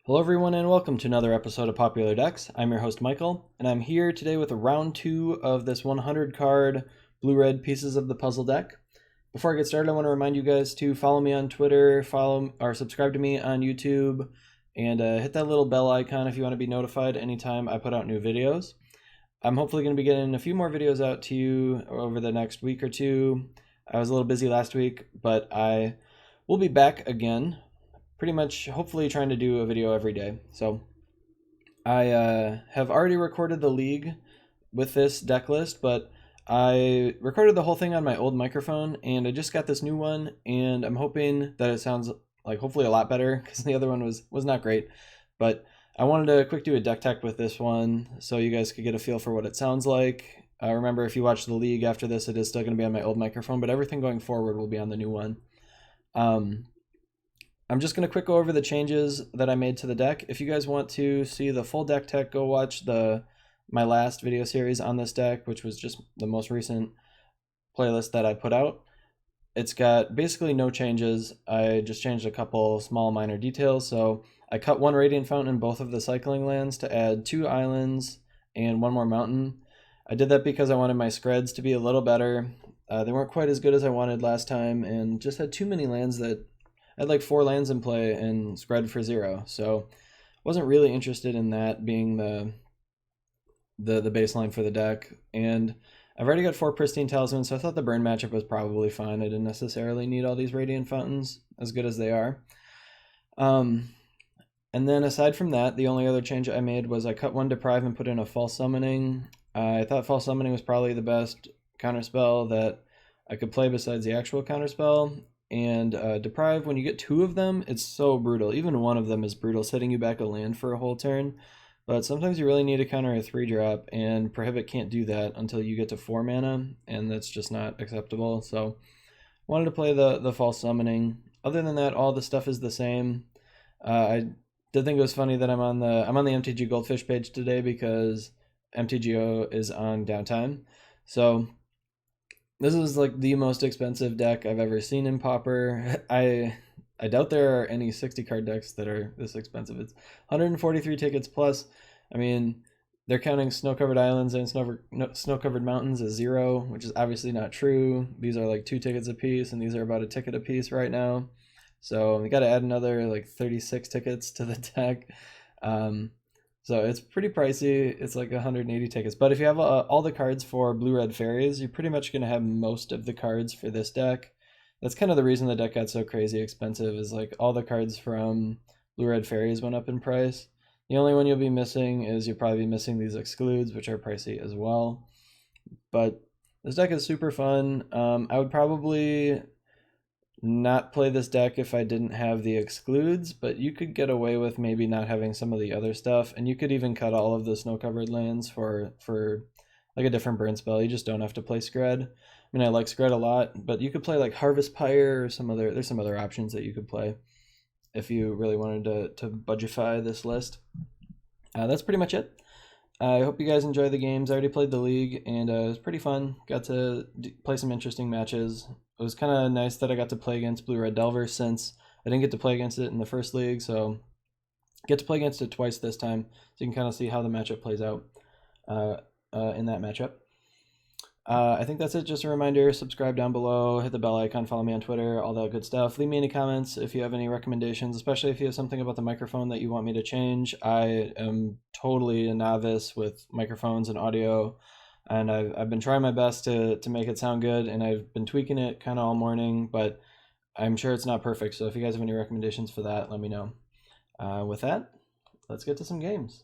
Hello everyone and welcome to another episode of Popular Decks. I'm your host Michael, and I'm here today with round 2 of this 100 card blue-red pieces of the puzzle deck. Before I get started, I want to remind you guys to follow me on Twitter, follow or subscribe to me on YouTube, and hit that little bell icon if you want to be notified anytime I put out new videos. I'm hopefully going to be getting a few more videos out to you over the next week or two. I was a little busy last week, but I will be back again. Pretty much, hopefully trying to do a video every day. So I have already recorded the league with this deck list, but I recorded the whole thing on my old microphone, and I just got this new one, and I'm hoping that it sounds like hopefully a lot better, because the other one was not great. But I wanted to quick do a deck tech with this one, so you guys could get a feel for what it sounds like. Remember, if you watch the league after this, it is still going to be on my old microphone, but everything going forward will be on the new one. I'm just going to quick go over the changes that I made to the deck. If you guys want to see the full deck tech, go watch my last video series on this deck, which was just the most recent playlist that I put out. It's got basically no changes. I just changed a couple small minor details. So I cut one Radiant Fountain in both of the cycling lands to add 2 islands and 1 more mountain. I did that because I wanted my screds to be a little better. They weren't quite as good as I wanted last time, and just had too many lands that I had like 4 lands in play and spread for 0, so wasn't really interested in that being the baseline for the deck. And I've already got 4 Pristine Talismans, so I thought the burn matchup was probably fine. I didn't necessarily need all these Radiant Fountains, as good as they are. And then aside from that, the only other change I made was I cut 1 Deprive and put in a False Summoning. I thought False Summoning was probably the best counterspell that I could play besides the actual counterspell. And Deprive, when you get 2 of them, it's so brutal. Even 1 of them is brutal, setting you back a land for a whole turn. But sometimes you really need to counter a 3-drop, and Prohibit can't do that until you get to 4 mana, and that's just not acceptable. So wanted to play the False Summoning. Other than that, all the stuff is the same. I did think it was funny that I'm on the MTG Goldfish page today because MTGO is on downtime. So this is like the most expensive deck I've ever seen in Pauper. I doubt there are any 60 card decks that are this expensive. It's 143 tickets plus. I mean, they're counting snow-covered islands and snow-covered mountains as 0, which is obviously not true. These are like 2 tickets a piece, and these are about a ticket a piece right now. So we got to add another like 36 tickets to the deck. So it's pretty pricey. It's like 180 tickets. But if you have all the cards for Blue-Red Fairies, you're pretty much going to have most of the cards for this deck. That's kind of the reason the deck got so crazy expensive, is like all the cards from Blue-Red Fairies went up in price. The only one you'll be missing is you'll probably be missing these Excludes, which are pricey as well. But this deck is super fun. I would probably not play this deck if I didn't have the Excludes, but you could get away with maybe not having some of the other stuff, and you could even cut all of the snow-covered lands for like a different burn spell. You just don't have to play Scred. I mean, I like Scred a lot, but you could play like Harvest Pyre or there's some other options that you could play if you really wanted to budgetify this list. That's pretty much it. I hope you guys enjoy the games. I already played the league, and it was pretty fun. Got to play some interesting matches. It was kind of nice that I got to play against Blue-Red Delver, since I didn't get to play against it in the first league, so get to play against it twice this time, so you can kind of see how the matchup plays out in that matchup. I think that's it. Just a reminder, subscribe down below, hit the bell icon, follow me on Twitter, all that good stuff. Leave me any comments if you have any recommendations, especially if you have something about the microphone that you want me to change. I am totally a novice with microphones and audio, and I've been trying my best to make it sound good, and I've been tweaking it kind of all morning, but I'm sure it's not perfect. So if you guys have any recommendations for that, let me know. With that, let's get to some games.